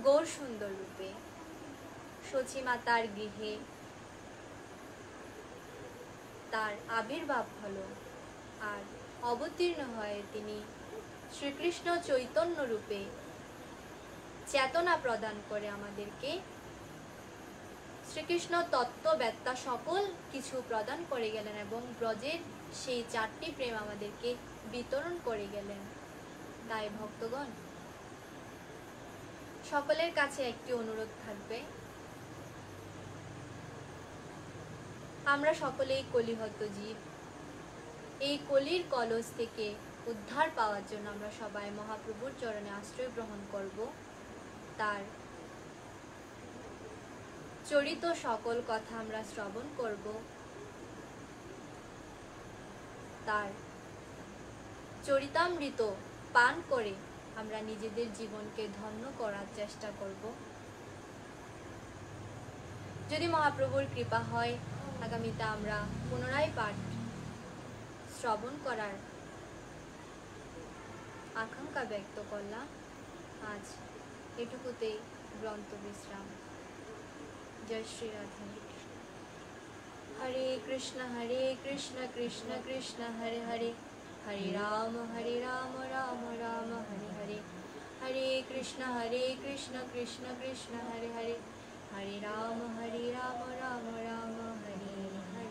গৌর সুন্দর রূপে। সচী মাতার গৃহে তার আবির্ভাব হলো আর অবতীর্ণ হয়ে তিনি শ্রীকৃষ্ণ চৈতন্য রূপে চেতনা প্রদান করে আমাদেরকে। শ্রীকৃষ্ণ তত্ত্ববেত্তা সকল কিছু প্রদান করে গেলেন এবং ব্রজের সেই চারটি প্রেম আমাদেরকে বিতরণ করে গেলেন। তাই ভক্তগণ, সকলের কাছে একটি অনুরোধ থাকবে, আমরা সকলেই কলিহত জীব। এই কলির কলস থেকে উদ্ধার পাওয়ার জন্য আমরা সবাই মহাপ্রভুর চরণে আশ্রয় গ্রহণ করব। তার চরিত সকল কথা আমরা শ্রবণ করব, তার চরিতামৃত পান করে আমরা নিজেদের জীবনকে ধন্য করার চেষ্টা করব। যদি মহাপ্রভুর কৃপা হয়, আগামীতে আমরা পুনরায় পাঠ শ্রবণ করার আকাঙ্ক্ষা ব্যক্ত করলাম। আজ এটুকুতেই গ্রন্থ বিশ্রাম। জয় শ্রী রাধে। হরে কৃষ্ণ কৃষ্ণ কৃষ্ণ হরে হরে, হরে রাম রাম রাম হরে হরে, হরে কৃষ্ণ কৃষ্ণ কৃষ্ণ হরে হরে, হরে রাম রাম রাম হরে হরে।